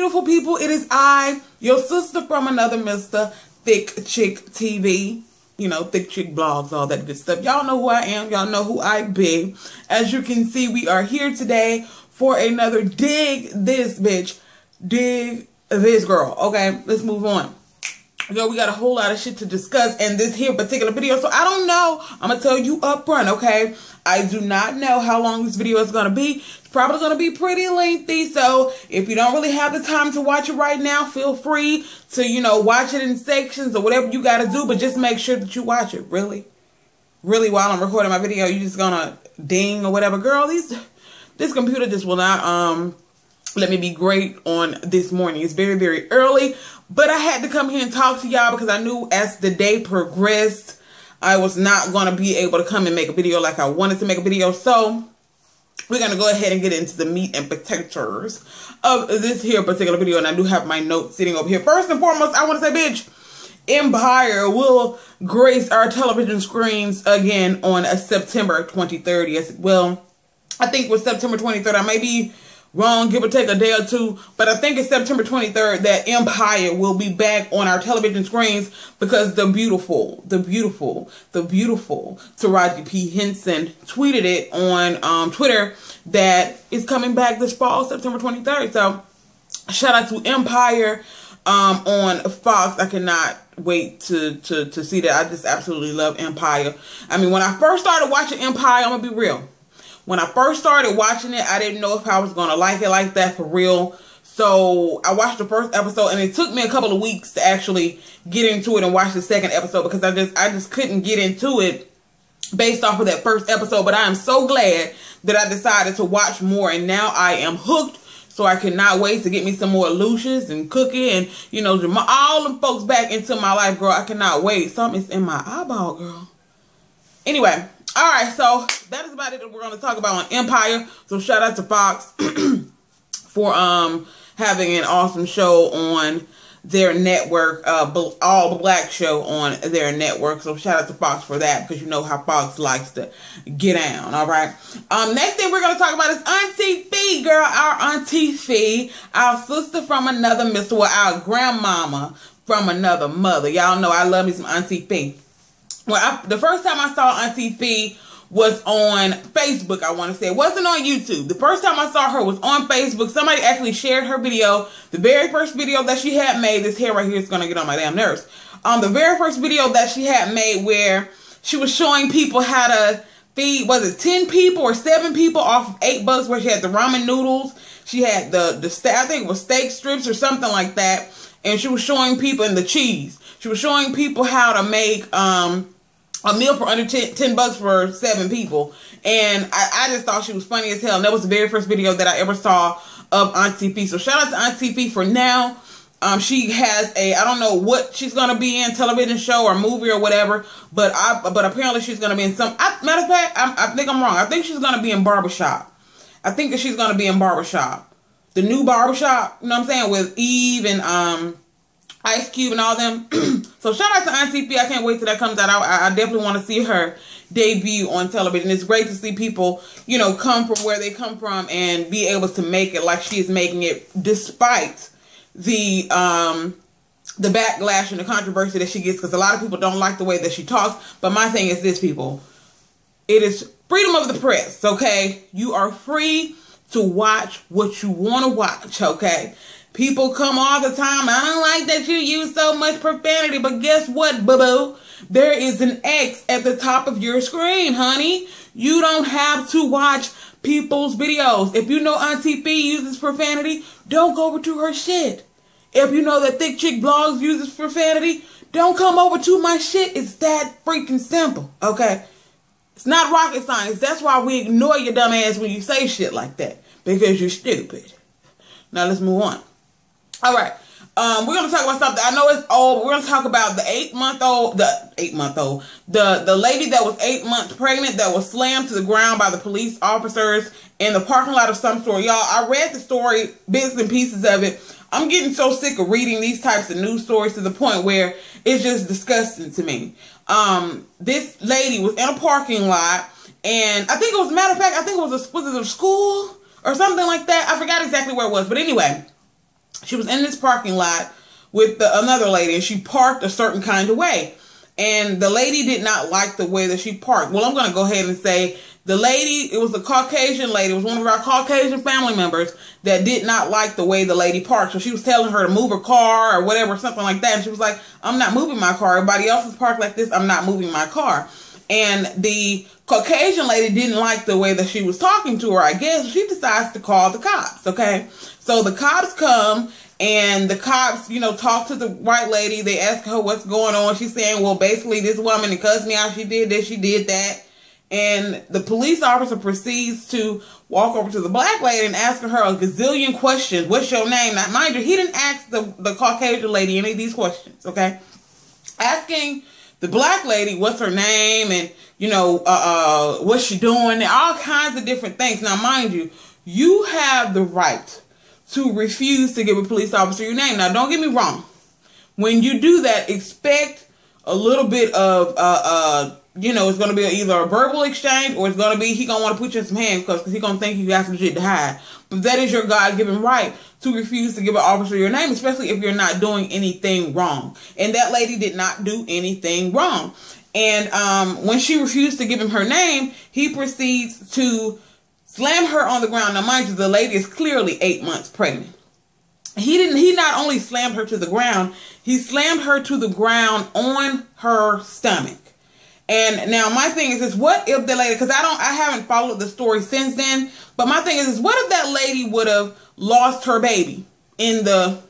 beautiful people. It is I, your sister from another Mr. ThickChickTV. You know, Thick Chick blogs, all that good stuff. Y'all know who I am. Y'all know who I be. As you can see, we are here today for another Dig This Bitch. Dig This Girl. Okay, let's move on. Yo, we got a whole lot of shit to discuss in this here particular video. So I don't know. I'm going to tell you up front, okay? I do not know how long this video is going to be. It's probably going to be pretty lengthy. So if you don't really have the time to watch it right now, feel free to, you know, watch it in sections or whatever you got to do. But just make sure that you watch it. Really while I'm recording my video, you just going to ding or whatever. Girl, this computer just will not let me be great on this morning. It's very, very early. But I had to come here and talk to y'all because I knew as the day progressed, I was not going to be able to come and make a video like I wanted to make a video. So we're going to go ahead and get into the meat and potatoes of this here particular video. And I do have my notes sitting over here. First and foremost, I want to say, bitch, Empire will grace our television screens again on September 23rd. Well, I think it was September 23rd. I may be wrong, give or take a day or two, but I think it's September 23rd that Empire will be back on our television screens because the beautiful Taraji P. Henson tweeted it on Twitter that it's coming back this fall, September 23rd. So shout out to Empire on Fox. I cannot wait to see that. I just absolutely love Empire. I mean, when I first started watching Empire, I'm gonna be real. When I first started watching it, I didn't know if I was going to like it like that for real. So I watched the first episode and it took me a couple of weeks to actually get into it and watch the second episode because I just couldn't get into it based off of that first episode. But I am so glad that I decided to watch more and now I am hooked. So I cannot wait to get me some more Lucius and Cookie and, you know, all them folks back into my life, girl. I cannot wait. Something's in my eyeball, girl. Anyway. Alright, so that is about it that we're going to talk about on Empire. So shout out to Fox for having an awesome show on their network, all black show on their network. So shout out to Fox for that because you know how Fox likes to get down. Alright. Next thing we're going to talk about is Auntie Fee, girl. Our Auntie Fee, our sister from another Mr. Well, our grandmama from another mother. Y'all know I love me some Auntie Fee. Well, the first time I saw Auntie Fee was on Facebook, I want to say. It wasn't on YouTube. The first time I saw her was on Facebook. Somebody actually shared her video. The very first video that she had made, this hair right here is going to get on my damn nerves. The very first video that she had made where she was showing people how to feed, was it 10 people or 7 people off of $8, where she had the ramen noodles. She had the I think it was steak strips or something like that. And she was showing people, and the cheese. She was showing people how to make a meal for under $10 for 7 people. And I just thought she was funny as hell. And that was the very first video that I ever saw of Auntie Fee. So shout out to Auntie Fee for now. She has I don't know what she's going to be in, television show or movie or whatever. But apparently she's going to be in some, matter of fact, I think I'm wrong. I think she's going to be in Barbershop. I think that she's going to be in Barbershop. The new Barbershop, you know what I'm saying, with Eve and Ice Cube and all them. So shout out to Auntie Fee. I can't wait till that comes out. I definitely want to see her debut on television. It's great to see people, you know, come from where they come from and be able to make it like she is making it, despite the backlash and the controversy that she gets, because a lot of people don't like the way that she talks. But my thing is this, people. It is freedom of the press, okay? You are free to watch what you want to watch, okay? People come all the time. I don't like that you use so much profanity. But guess what, boo-boo? There is an X at the top of your screen, honey. You don't have to watch people's videos. If you know Auntie Fee uses profanity, don't go over to her shit. If you know that Thick Chick Blogs uses profanity, don't come over to my shit. It's that freaking simple, okay? It's not rocket science. That's why we ignore your dumb ass when you say shit like that. Because you're stupid. Now let's move on. All right, we're going to talk about something. I know it's old, but we're going to talk about the 8-month-old, the lady that was 8 months pregnant that was slammed to the ground by the police officers in the parking lot of some store. Y'all, I read the story, bits and pieces of it. I'm getting so sick of reading these types of news stories to the point where it's just disgusting to me. This lady was in a parking lot, and I think it was, matter of fact, I think it was a school or something like that. I forgot exactly where it was, but anyway. She was in this parking lot with another lady, and she parked a certain kind of way. And the lady did not like the way that she parked. Well, I'm going to go ahead and say the lady, it was a Caucasian lady. It was one of our Caucasian family members that did not like the way the lady parked. So she was telling her to move her car or whatever, something like that. And she was like, I'm not moving my car. Everybody else is parked like this. I'm not moving my car. And the Caucasian lady didn't like the way that she was talking to her, I guess. She decides to call the cops, okay? So the cops come, and the cops, you know, talk to the white lady. They ask her what's going on. She's saying, well, basically this woman cussed me out. She did this, she did that. And the police officer proceeds to walk over to the black lady and ask her a gazillion questions. What's your name? Now, mind you, he didn't ask the Caucasian lady any of these questions, okay? Asking the black lady what's her name and, you know, what's she doing, all kinds of different things. Now, mind you, you have the right to refuse to give a police officer your name. Now, don't get me wrong. When you do that, expect a little bit of, you know, it's going to be either a verbal exchange or it's going to be he going to want to put you in some hands because he's going to think you got some shit to hide. But that is your God-given right to refuse to give an officer your name, especially if you're not doing anything wrong. And that lady did not do anything wrong. And when she refused to give him her name, he proceeds to slam her on the ground. Now, mind you, the lady is clearly 8 months pregnant. He not only slammed her to the ground, he slammed her to the ground on her stomach. And now my thing is what if the lady, because I haven't followed the story since then, but my thing is what if that lady would have lost her baby in the,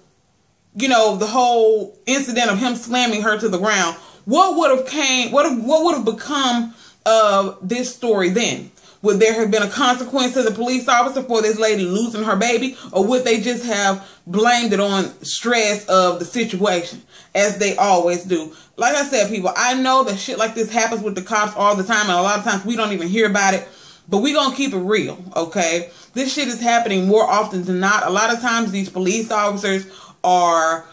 you know, the whole incident of him slamming her to the ground? What would have become of this story then? Would there have been a consequence to the police officer for this lady losing her baby? Or would they just have blamed it on stress of the situation, as they always do? Like I said, people, I know that shit like this happens with the cops all the time. And a lot of times we don't even hear about it. But we gonna keep it real, okay? This shit is happening more often than not. A lot of times these police officers are...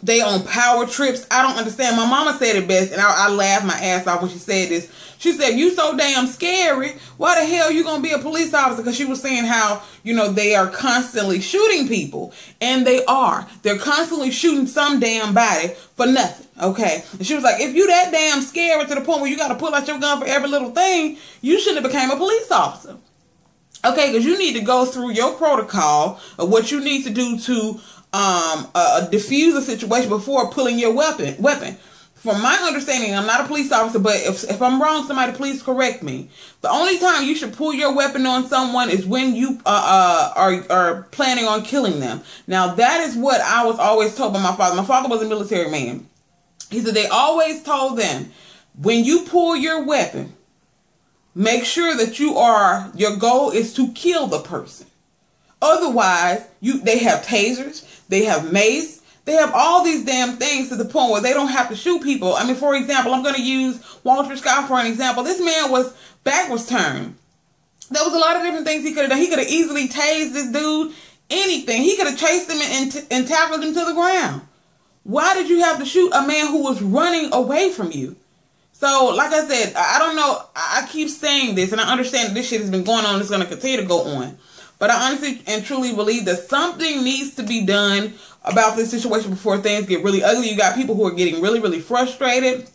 they on power trips. I don't understand. My mama said it best, and I laughed my ass off when she said this. She said, you so damn scary. Why the hell you gonna be a police officer? Because she was saying how, you know, they are constantly shooting people. And they are. They're constantly shooting some damn body for nothing, okay? And she was like, if you that damn scary to the point where you got to pull out your gun for every little thing, you shouldn't have became a police officer. Okay, because you need to go through your protocol of what you need to do to diffuse a situation before pulling your weapon. From my understanding, I'm not a police officer, but if I'm wrong, somebody please correct me. The only time you should pull your weapon on someone is when you are planning on killing them. Now, that is what I was always told by my father. My father was a military man. He said they always told them, when you pull your weapon, make sure that your goal is to kill the person. Otherwise, they have tasers, they have mace, they have all these damn things to the point where they don't have to shoot people. I mean, for example, I'm going to use Walter Scott for an example. This man was backwards turned. There was a lot of different things he could have done. He could have easily tased this dude, anything. He could have chased him and tackled him to the ground. Why did you have to shoot a man who was running away from you? So, like I said, I don't know. I keep saying this, and I understand that this shit has been going on. It's going to continue to go on. But I honestly and truly believe that something needs to be done about this situation before things get really ugly. You got people who are getting really, really frustrated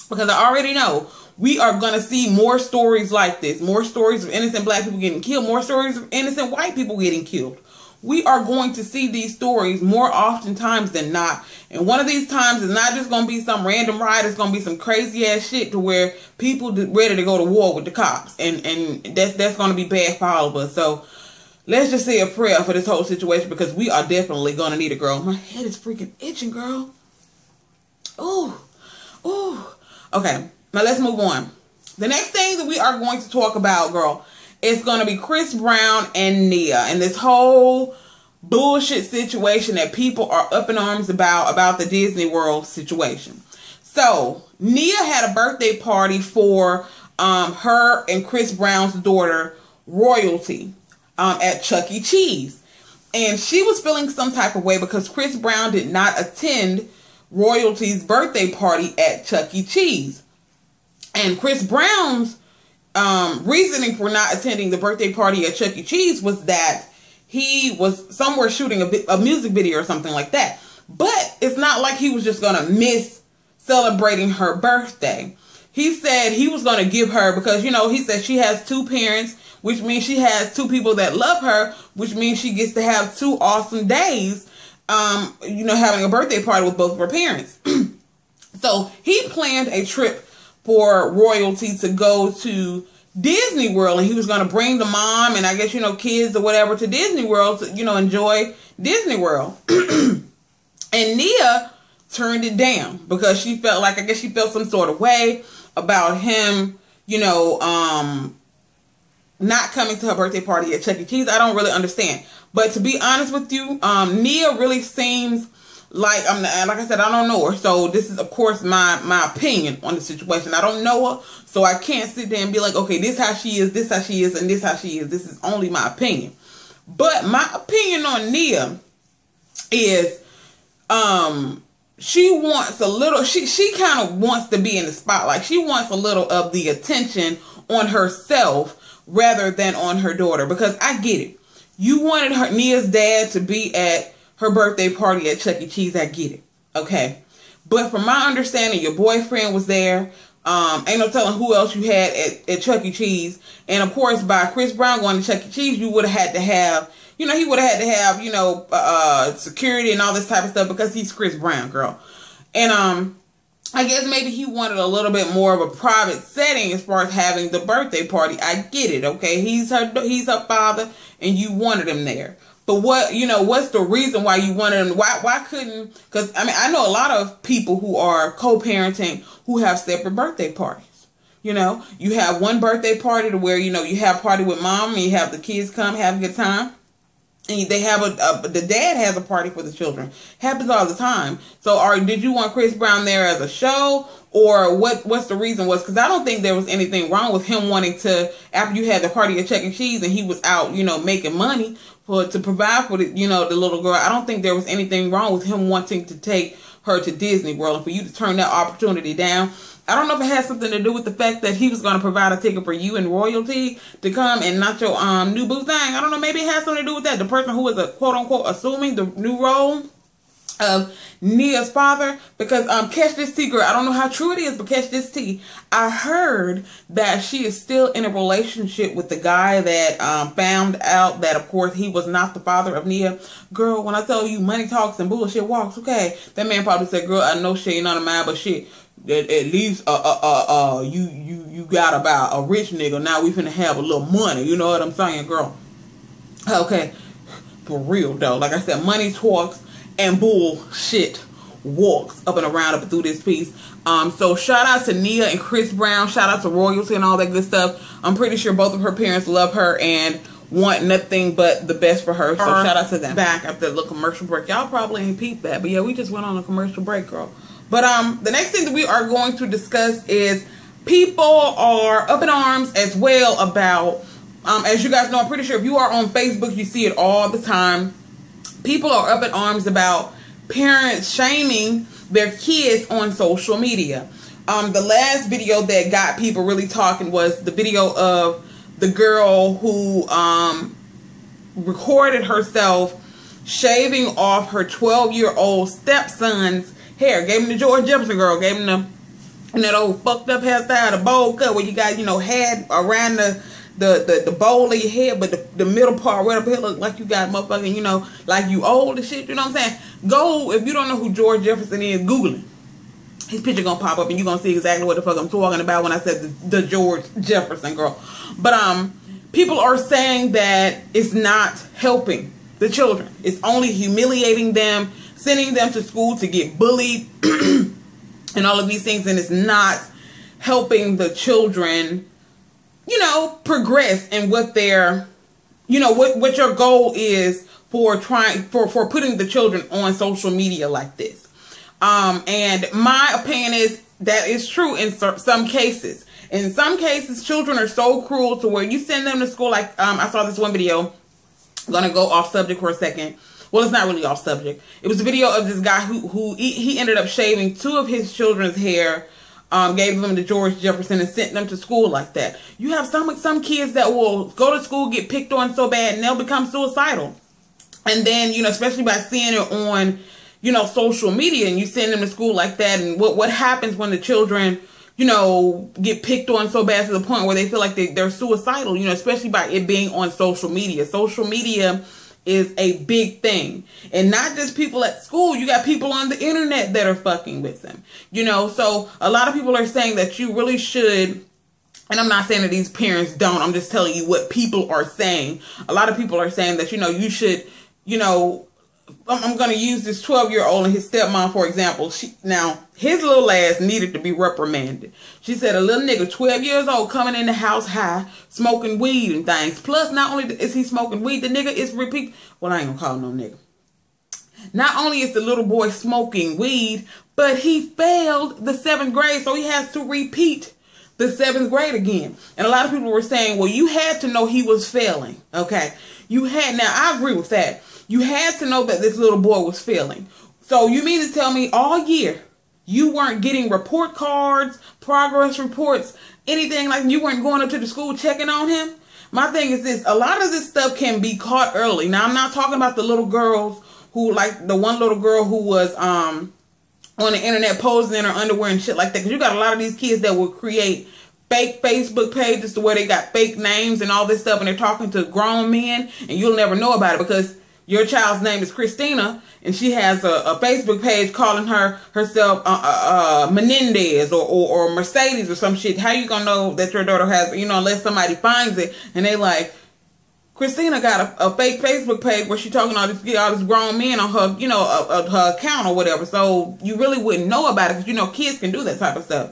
because I already know we are going to see more stories like this. More stories of innocent black people getting killed. More stories of innocent white people getting killed. We are going to see these stories more oftentimes than not. And one of these times is not just going to be some random riot. It's going to be some crazy ass shit to where people ready to go to war with the cops. And that's going to be bad for all of us. So let's just say a prayer for this whole situation because we are definitely going to need it, girl. My head is freaking itching, girl. Ooh. Ooh. Okay. Now let's move on. The next thing that we are going to talk about, girl, is going to be Chris Brown and Nia. And this whole bullshit situation that people are up in arms about the Disney World situation. So, Nia had a birthday party for her and Chris Brown's daughter, Royalty, at Chuck E. Cheese. And she was feeling some type of way because Chris Brown did not attend Royalty's birthday party at Chuck E. Cheese. And Chris Brown's reasoning for not attending the birthday party at Chuck E. Cheese was that he was somewhere shooting a music video or something like that. But it's not like he was just going to miss celebrating her birthday. He said he was going to give her, because, you know, he said she has 2 parents, which means she has 2 people that love her, which means she gets to have 2 awesome days, you know, having a birthday party with both of her parents. So he planned a trip for royalty to go to Disney World, and he was going to bring the mom and I guess, you know, kids or whatever to Disney World to, you know, enjoy Disney World. And Nia turned it down because she felt like, I guess she felt some sort of way about him, you know, not coming to her birthday party at Chuck E. Cheese. I don't really understand. But to be honest with you, Nia really seems like, like I said, I don't know her. So this is, of course, my opinion on the situation. I don't know her, so I can't sit there and be like, okay, this how she is, this how she is, and this how she is. This is only my opinion. But my opinion on Nia is, she wants a little, she kind of wants to be in the spotlight. She wants a little of the attention on herself rather than on her daughter. Because I get it. You wanted Nia's dad to be at her birthday party at Chuck E. Cheese. I get it. Okay. But from my understanding, your boyfriend was there. Ain't no telling who else you had at Chuck E. Cheese. And of course, by Chris Brown going to Chuck E. Cheese, you would have had to have, you know, he would have had to have, you know, security and all this type of stuff because he's Chris Brown, girl. And I guess maybe he wanted a little bit more of a private setting as far as having the birthday party. I get it, okay? He's her father, and you wanted him there. But what, you know, what's the reason why you wanted him? Why couldn't? Because I mean, I know a lot of people who are co-parenting who have separate birthday parties. You know, you have one birthday party to where, you know, you have a party with mom and you have the kids come have a good time. And they have the dad has a party for the children. Happens all the time. So did you want Chris Brown there as a show? Or what's the reason was? Because I don't think there was anything wrong with him wanting to, after you had the party at Chuck E. Cheese and he was out, you know, making money to provide for the, you know, the little girl. I don't think there was anything wrong with him wanting to take her to Disney World. And for you to turn that opportunity down, I don't know if it has something to do with the fact that he was going to provide a ticket for you and royalty to come and not your new boo thing. I don't know. Maybe it has something to do with that. The person who is a quote unquote assuming the new role of Nia's father. Because catch this tea, girl. I don't know how true it is, but catch this tea. I heard that she is still in a relationship with the guy that found out that, of course, he was not the father of Nia. Girl, when I tell you money talks and bullshit walks, okay, that man probably said, girl, I know she ain't none of mine, but shit. At least you got about a rich nigga. Now we finna have a little money. You know what I'm saying, girl? Okay, for real though. Like I said, money talks and bullshit walks up and around up and through this piece. So shout out to Nia and Chris Brown. Shout out to royalty and all that good stuff. I'm pretty sure both of her parents love her and want nothing but the best for her. So shout out to them. Back after the little commercial break. Y'all probably ain't peeped that, but yeah, we just went on a commercial break, girl. But the next thing that we are going to discuss is people are up in arms as well about, as you guys know, I'm pretty sure if you are on Facebook, you see it all the time. People are up in arms about parents shaming their kids on social media. The last video that got people really talking was the video of the girl who recorded herself shaving off her 12-year-old stepson's hair. Gave him the George Jefferson girl. Gave him that old fucked up hairstyle, the bowl cut where you got, you know, head around the bowl of your head, but the middle part right up here look like you got motherfucking, you know, like you old and shit. You know what I'm saying? Go, if you don't know who George Jefferson is, Google him. His picture gonna pop up and you're gonna see exactly what the fuck I'm talking about when I said the George Jefferson girl. But people are saying that it's not helping the children. It's only humiliating them, sending them to school to get bullied and all of these things, and it's not helping the children, you know, progress in what their, you know, what your goal is for for putting the children on social media like this. And my opinion is that is true in some cases. In some cases, children are so cruel to where you send them to school. Like, I saw this one video. I'm going to go off subject for a second. Well, it's not really off subject. It was a video of this guy who he ended up shaving 2 of his children's hair, gave them to George Jefferson and sent them to school like that. You have some kids that will go to school, get picked on so bad, and they'll become suicidal. And then, you know, especially by seeing it on, you know, social media, and you send them to school like that, and what happens when the children, you know, get picked on so bad to the point where they feel like they're suicidal, you know, especially by it being on social media. Social media is a big thing. And not just people at school. You got people on the internet that are fucking with them. You know, so a lot of people are saying that you really should, and I'm not saying that these parents don't, I'm just telling you what people are saying. A lot of people are saying that, you know, you should, you know, I'm going to use this 12-year-old and his stepmom, for example. Now, his little ass needed to be reprimanded. She said a little nigga, 12 years old, coming in the house high, smoking weed and things. Plus, not only is he smoking weed, the nigga is well, I ain't going to call him no nigga. Not only is the little boy smoking weed, but he failed the 7th grade, so he has to repeat the 7th grade again. And a lot of people were saying, well, you had to know he was failing. Okay. Now, I agree with that. You had to know that this little boy was failing. So you mean to tell me all year you weren't getting report cards, progress reports, anything like you weren't going up to the school checking on him? My thing is this, a lot of this stuff can be caught early. Now, I'm not talking about the little girls who, like the one little girl who was on the internet posing in her underwear and shit like that. Because you got a lot of these kids that will create fake Facebook pages to where they got fake names and all this stuff, and they're talking to grown men, and you'll never know about it because your child's name is Christina, and she has a Facebook page calling herself Menendez or Mercedes or some shit. How you gonna know that your daughter has, you know, unless somebody finds it and they like, Christina got a fake Facebook page where she talking all this grown men on her, you know, her account or whatever. So you really wouldn't know about it because, you know, kids can do that type of stuff.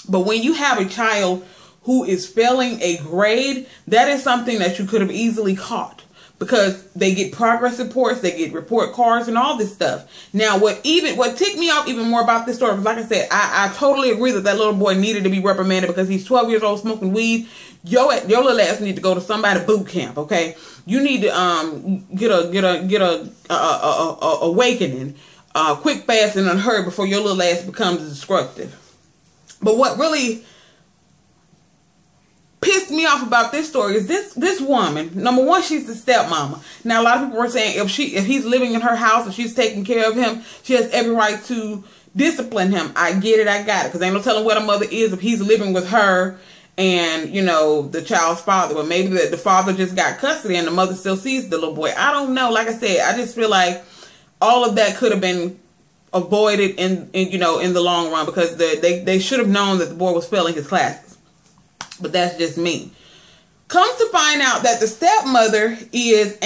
But when you have a child who is failing a grade, that is something that you could have easily caught. Because they get progress reports, they get report cards and all this stuff. Now, what ticked me off even more about this story, like I said, I totally agree that little boy needed to be reprimanded because he's 12 years old smoking weed. Your little ass need to go to somebody boot camp, okay? You need to get a awakening, quick, fast, and unhurried before your little ass becomes destructive. But what really pissed me off about this story is this woman, number one, she's the stepmama. Now, a lot of people are saying if he's living in her house and she's taking care of him, she has every right to discipline him. I get it, I got it. Because ain't no telling what a mother is if he's living with her and, you know, the child's father. But maybe the father just got custody and the mother still sees the little boy. I don't know. Like I said, I just feel like all of that could have been avoided in the long run because they should have known that the boy was failing his classes. But that's just me. Comes to find out that the stepmother is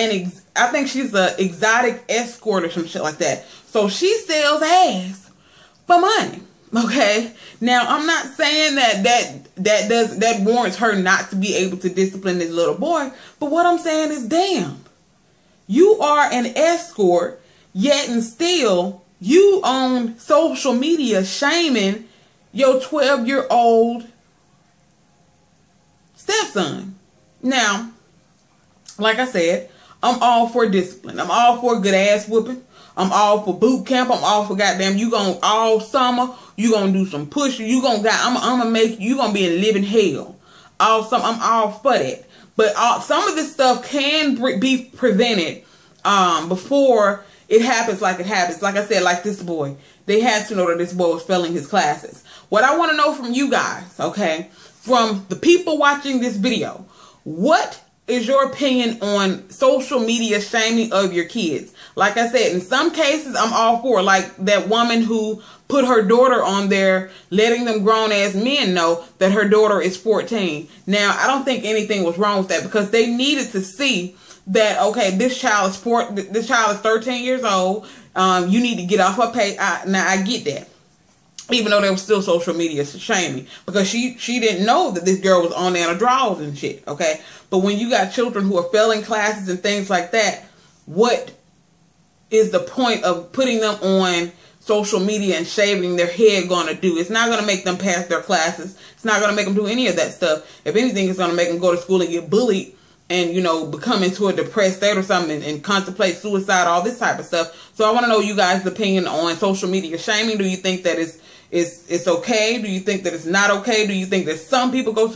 I think she's an exotic escort or some shit like that. So she sells ass for money. Okay. Now, I'm not saying that warrants her not to be able to discipline this little boy. But what I'm saying is, damn, you are an escort, yet and still you on social media shaming your 12-year-old stepson. Now, like I said, I'm all for discipline. I'm all for good ass whooping. I'm all for boot camp. I'm all for goddamn, you gonna all summer, you gonna do some pushing. I'm gonna make you gonna be in living hell. All summer, I'm all for that. But some of this stuff can be prevented before it happens like it happens. Like I said, like this boy, they had to know that this boy was failing his classes. What I want to know from you guys, okay, from the people watching this video, what is your opinion on social media shaming of your kids? Like I said, in some cases, I'm all for, like that woman who put her daughter on there, letting them grown-ass men know that her daughter is 14. Now, I don't think anything was wrong with that because they needed to see that, okay, this child is 13 years old. You need to get off her page. Now, I get that. Even though there was still social media shaming. Because she didn't know that this girl was on there in her drawers and shit, okay? But when you got children who are failing classes and things like that, what is the point of putting them on social media and shaving their head going to do? It's not going to make them pass their classes. It's not going to make them do any of that stuff. If anything, it's going to make them go to school and get bullied and, you know, become into a depressed state or something and contemplate suicide, all this type of stuff. So I want to know you guys' opinion on social media shaming. Do you think that it's okay? Do you think that it's not okay? Do you think that some people go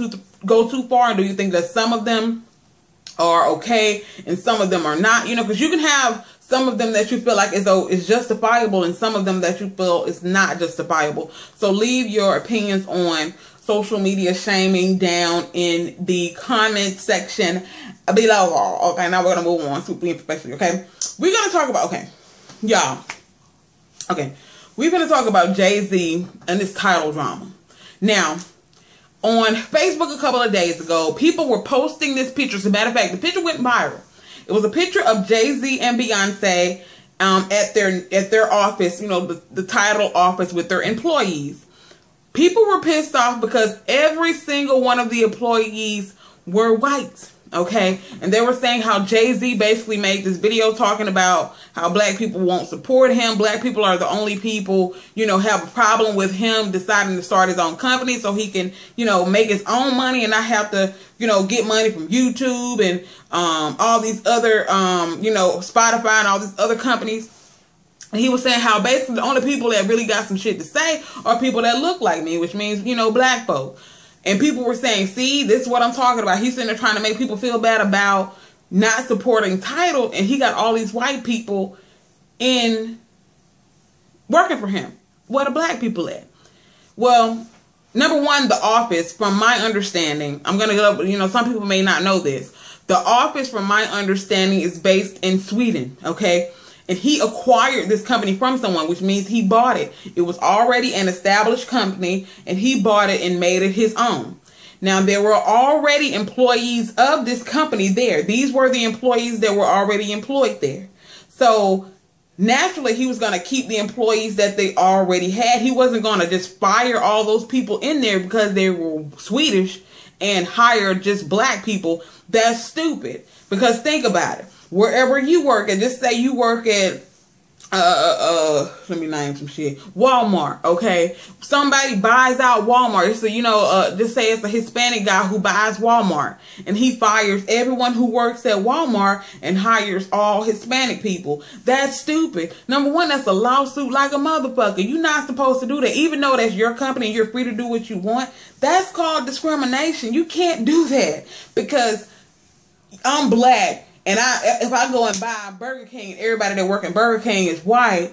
too far? And do you think that some of them are okay and some of them are not, you know, because you can have some of them that you feel like is justifiable and some of them that you feel is not justifiable. So leave your opinions on social media shaming down in the comment section below. Okay, now we're going to move on to being professional, okay? We're going to talk about, okay, y'all, okay, we're going to talk about Jay-Z and this title drama. Now, on Facebook a couple of days ago, people were posting this picture. As a matter of fact, the picture went viral. It was a picture of Jay-Z and Beyonce at their office, you know, the title office with their employees. People were pissed off because every single one of the employees were white, okay? And they were saying how Jay-Z basically made this video talking about how black people won't support him. Black people are the only people, you know, have a problem with him deciding to start his own company so he can, you know, make his own money and not have to, you know, get money from YouTube and all these other, you know, Spotify and all these other companies. And he was saying how basically the only people that really got some shit to say are people that look like me, which means, you know, black folk. And people were saying, see, this is what I'm talking about. He's sitting there trying to make people feel bad about not supporting Tidal, and he got all these white people in working for him. Where the black people at? Well, number one, The Office, from my understanding, I'm going to go, you know, some people may not know this. The Office, from my understanding, is based in Sweden, okay? And he acquired this company from someone, which means he bought it. It was already an established company, and he bought it and made it his own. Now, there were already employees of this company there. These were the employees that were already employed there. So, naturally, he was going to keep the employees that they already had. He wasn't going to just fire all those people in there because they were Swedish and hire just black people. That's stupid. Because think about it. Wherever you work at, just say you work at, let me name some shit, Walmart, okay? Somebody buys out Walmart. So, you know, just say it's a Hispanic guy who buys Walmart. And he fires everyone who works at Walmart and hires all Hispanic people. That's stupid. Number one, that's a lawsuit like a motherfucker. You're not supposed to do that. Even though that's your company and you're free to do what you want, that's called discrimination. You can't do that because I'm black. And if I go and buy Burger King and everybody that work in Burger King is white,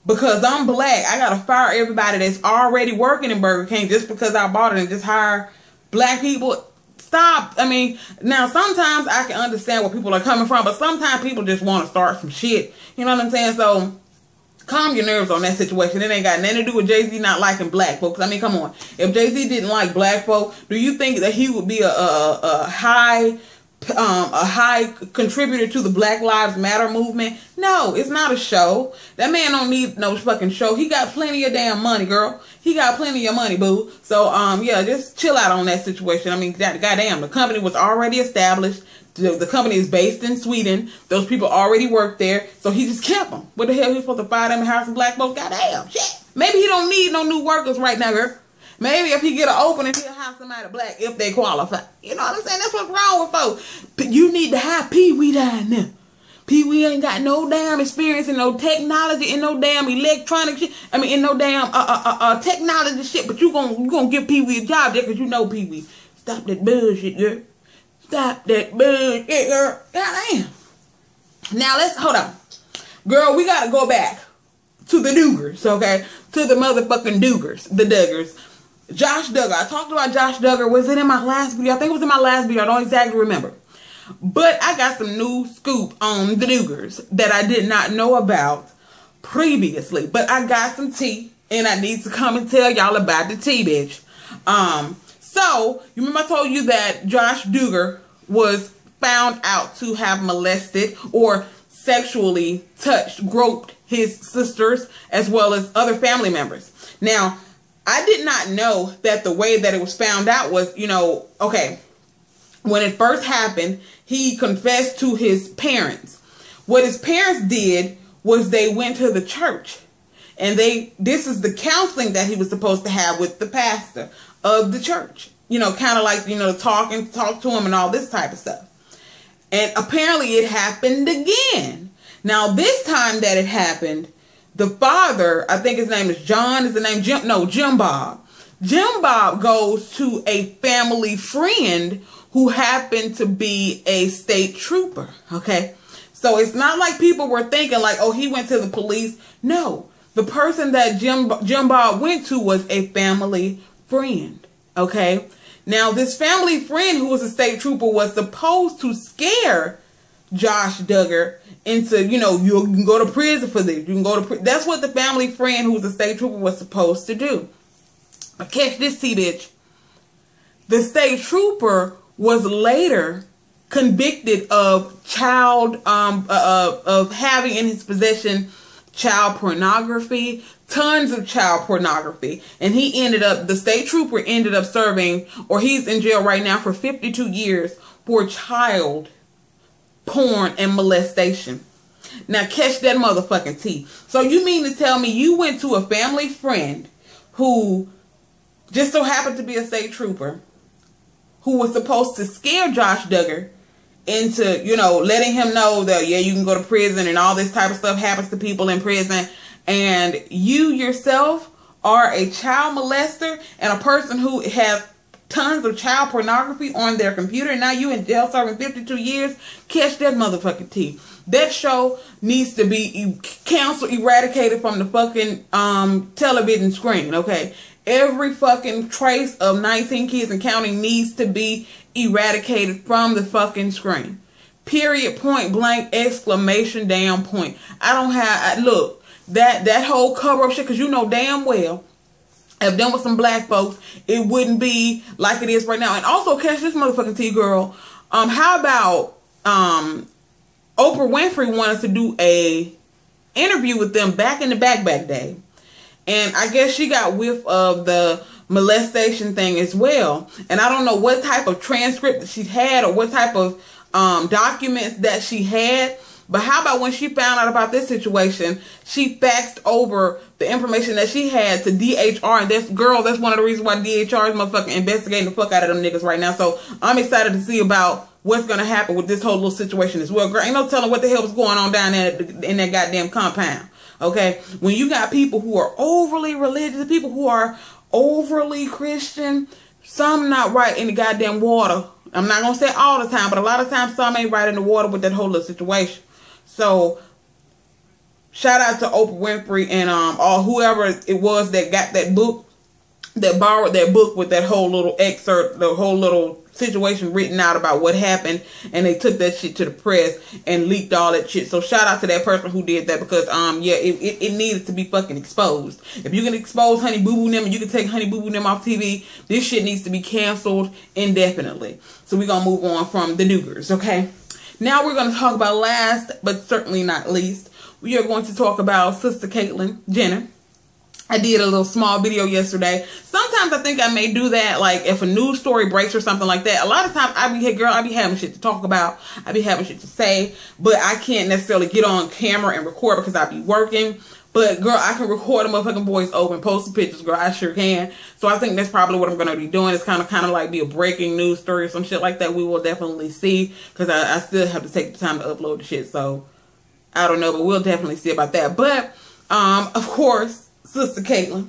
because I'm black, I gotta fire everybody that's already working in Burger King just because I bought it and just hire black people. Stop. I mean, now sometimes I can understand where people are coming from, but sometimes people just want to start some shit. You know what I'm saying? So calm your nerves on that situation. It ain't got nothing to do with Jay-Z not liking black folks. I mean, come on. If Jay-Z didn't like black folk, do you think that he would be a high contributor to the Black Lives Matter movement? No, it's not a show. That man don't need no fucking show. He got plenty of damn money, girl. He got plenty of money, boo. So, yeah, just chill out on that situation. I mean, goddamn, the company was already established. The company is based in Sweden. Those people already work there. So he just kept them. What the hell, he supposed to fire them and hire some black folks? Goddamn, shit. Maybe he don't need no new workers right now, girl. Maybe if he get an opening, he'll hire somebody black if they qualify. You know what I'm saying? That's what's wrong with folks. But you need to hire Pee-wee down there. Pee-wee ain't got no damn experience in no technology, in no damn electronic shit. I mean, in no damn technology shit. But you gonna give Pee-wee a job there because you know Pee-wee. Stop that bullshit, girl. Stop that bullshit, girl. Goddamn. Now hold on. Girl, we gotta go back to the Duggars, okay? To the motherfucking Duggars. The Duggars. Josh Duggar. I talked about Josh Duggar. Was it in my last video? I think it was in my last video. I don't exactly remember. But I got some new scoop on the Duggars that I did not know about previously. But I got some tea, and I need to come and tell y'all about the tea, bitch. So, you remember I told you that Josh Duggar was found out to have molested or sexually groped his sisters as well as other family members. Now, I did not know that the way that it was found out was, you know, okay, when it first happened, he confessed to his parents. What his parents did was they went to the church and this is the counseling that he was supposed to have with the pastor of the church. You know, kind of like, you know, talk to him and all this type of stuff. And apparently it happened again. Now, this time that it happened, the father, I think his name is John, is the name Jim? No, Jim Bob. Jim Bob goes to a family friend who happened to be a state trooper. Okay. So it's not like people were thinking like, oh, he went to the police. No, the person that Jim Bob went to was a family friend. Okay. Now, this family friend who was a state trooper was supposed to scare Josh Duggar into, you know, you can go to prison for this. You can go to prison. That's what the family friend who was a state trooper was supposed to do. But catch this, see, bitch. The state trooper was later convicted of of having in his possession child pornography, tons of child pornography. And the state trooper ended up serving, or he's in jail right now for 52 years for child porn and molestation. Now catch that motherfucking tea. So you mean to tell me you went to a family friend who just so happened to be a state trooper who was supposed to scare Josh Duggar into, you know, letting him know that, yeah, you can go to prison and all this type of stuff happens to people in prison, and you yourself are a child molester and a person who has tons of child pornography on their computer, and now you in jail serving 52 years? Catch that motherfucking tea. That show needs to be canceled, eradicated from the fucking television screen, okay? Every fucking trace of 19 Kids and Counting needs to be eradicated from the fucking screen. Period, point blank, exclamation damn point. I don't have, look, that whole cover up shit, because you know damn well, if done with some black folks, it wouldn't be like it is right now. And also, catch this motherfucking tea, girl. How about Oprah Winfrey wanted to do a interview with them back in the back day. And I guess she got whiff of the molestation thing as well. And I don't know what type of transcript that she had or what type of documents that she had. But how about when she found out about this situation, she faxed over the information that she had to DHR. And that's one of the reasons why DHR is motherfucking investigating the fuck out of them niggas right now. So I'm excited to see about what's going to happen with this whole little situation as well. Girl, ain't no telling what the hell was going on down there in that goddamn compound. Okay? When you got people who are overly religious, people who are overly Christian, some not right in the goddamn water. I'm not going to say all the time, but a lot of times some ain't right in the water with that whole little situation. So, shout out to Oprah Winfrey and all whoever it was that got that book, that borrowed that book with that whole little excerpt, the whole little situation written out about what happened, and they took that shit to the press and leaked all that shit. So shout out to that person who did that, because yeah, it needed to be fucking exposed. If you can expose Honey Boo Boo them and you can take Honey Boo Boo them off TV, this shit needs to be canceled indefinitely. So we're gonna move on from the Duggars, okay? Now we're going to talk about, last but certainly not least, we are going to talk about Sister Caitlyn Jenner. I did a little small video yesterday. Sometimes I think I may do that, like if a news story breaks or something like that. A lot of times I be having shit to talk about. I be having shit to say, but I can't necessarily get on camera and record because I be working. But girl, I can record a motherfucking voice open, post some pictures, girl. I sure can. So I think that's probably what I'm going to be doing. It's kind of like be a breaking news story or some shit like that. We will definitely see, because I still have to take the time to upload the shit. So I don't know, but we'll definitely see about that. But of course, Sister Caitlyn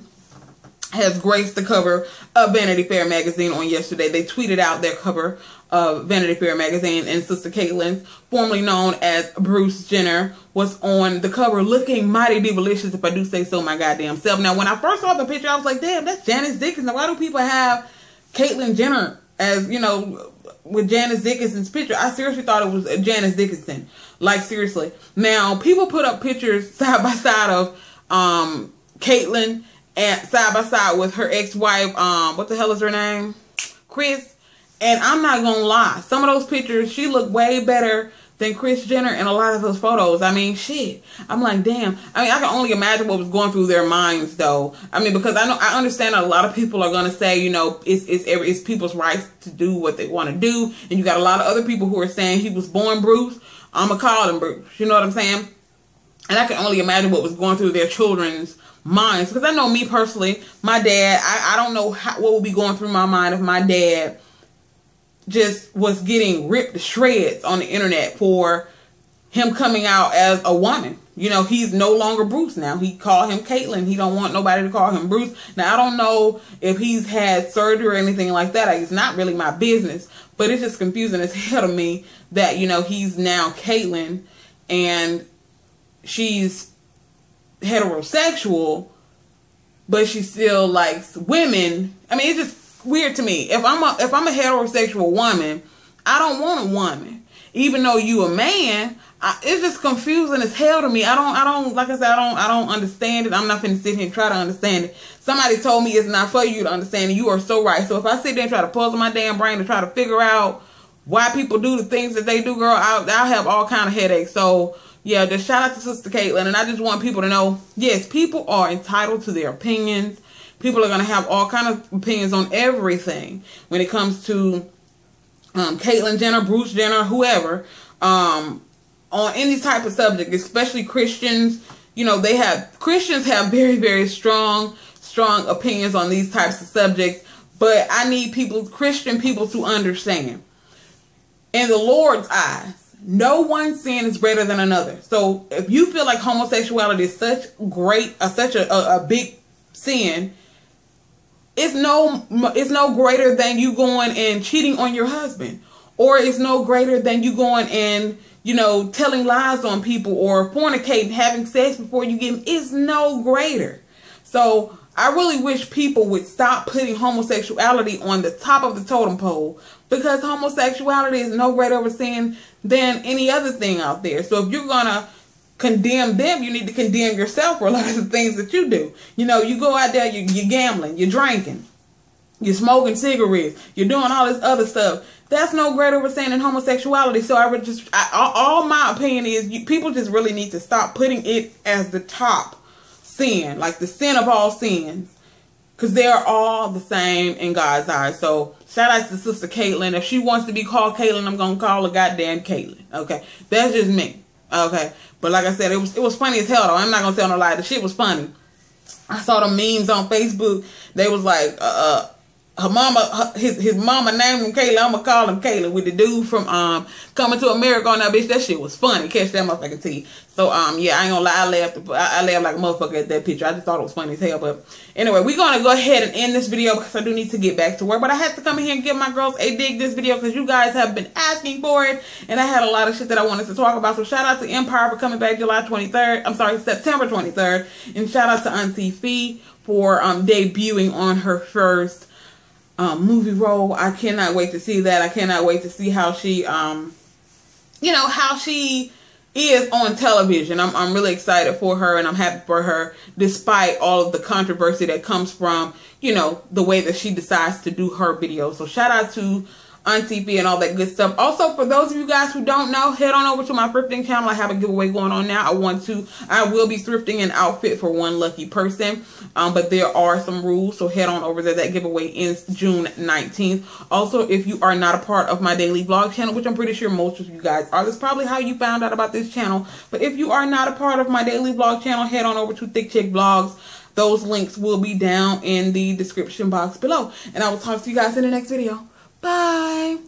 has graced the cover of Vanity Fair magazine on yesterday. They tweeted out their cover of Vanity Fair magazine, and Sister Caitlyn, formerly known as Bruce Jenner, was on the cover looking mighty divalicious, if I do say so my goddamn self. Now, when I first saw the picture, I was like, damn, that's Janice Dickinson. Why do people have Caitlyn Jenner as, you know, with Janice Dickinson's picture? I seriously thought it was Janice Dickinson. Like, seriously. Now, people put up pictures side by side of Caitlyn and side by side with her ex-wife, what the hell is her name? Kris. And I'm not gonna lie, some of those pictures, she looked way better than Kris Jenner in a lot of those photos. I mean, shit. I'm like, damn. I mean, I can only imagine what was going through their minds, though. I mean, because I understand a lot of people are gonna say, you know, it's people's rights to do what they want to do, and you got a lot of other people who are saying he was born Bruce. I'ma call him Bruce. You know what I'm saying? And I can only imagine what was going through their children's minds, because I know me personally, my dad. I don't know what would be going through my mind if my dad just was getting ripped to shreds on the internet for him coming out as a woman. You know, he's no longer Bruce now. He called him Caitlyn. He don't want nobody to call him Bruce. Now, I don't know if he's had surgery or anything like that. It's not really my business. But it's just confusing as hell to me that, you know, he's now Caitlyn and she's heterosexual, but she still likes women. I mean, it's just weird to me. If I'm a heterosexual woman, I don't want a woman. Even though you a man, it's just confusing as hell to me. I don't, like I said, I don't understand it. I'm not finna sit here and try to understand it. Somebody told me it's not for you to understand it. You are so right. So if I sit there and try to puzzle my damn brain to try to figure out why people do the things that they do, girl, I'll have all kind of headaches. So yeah, just shout out to Sister Caitlyn. And I just want people to know, yes, people are entitled to their opinions. People are going to have all kind of opinions on everything when it comes to Caitlyn Jenner, Bruce Jenner, whoever, on any type of subject, especially Christians. You know, Christians have very, very strong opinions on these types of subjects. But I need Christian people to understand, in the Lord's eyes, no one sin is greater than another. So if you feel like homosexuality is such a big sin, it's no greater than you going and cheating on your husband, or it's no greater than you going and, you know, telling lies on people, or fornicating, having sex before you get. It's no greater. So I really wish people would stop putting homosexuality on the top of the totem pole, because homosexuality is no greater of a sin than any other thing out there. So if you're gonna condemn them, you need to condemn yourself for a lot of the things that you do. You know, you go out there, you're gambling, you're drinking, you're smoking cigarettes, you're doing all this other stuff. That's no greater of a sin than homosexuality. So all my opinion is, people just really need to stop putting it as the top sin, like the sin of all sins, because they are all the same in God's eyes. So shout out to Sister Caitlyn. If she wants to be called Caitlyn, I'm gonna call her goddamn Caitlyn. Okay, that's just me. Okay, but like I said, it was funny as hell though. I'm not gonna tell no lie. The shit was funny. I saw the memes on Facebook. They was like, her mama, his mama named him Kayla. I'm gonna call him Kayla, with the dude from Coming to America on that bitch. That shit was funny. Catch that motherfucking tea. So yeah, I ain't gonna lie, I laughed like a motherfucker at that picture. I just thought it was funny as hell. But anyway, we're gonna go ahead and end this video because I do need to get back to work. But I had to come in here and give my girls a dig this video because you guys have been asking for it, and I had a lot of shit that I wanted to talk about. So shout out to Empire for coming back September 23rd, and shout out to Auntie Fee for debuting on her first movie role. I cannot wait to see that. I cannot wait to see how she how she is on television. I'm really excited for her, and I'm happy for her despite all of the controversy that comes from, you know, the way that she decides to do her videos. So shout out to Auntie Fee and all that good stuff. Also, for those of you guys who don't know, head on over to my thrifting channel. I have a giveaway going on now. I will be thrifting an outfit for one lucky person. But there are some rules, so head on over there. That giveaway ends June 19th. Also, if you are not a part of my daily vlog channel, which I'm pretty sure most of you guys are, that's probably how you found out about this channel. But if you are not a part of my daily vlog channel, head on over to Thick Chick Vlogs. Those links will be down in the description box below. And I will talk to you guys in the next video. Bye.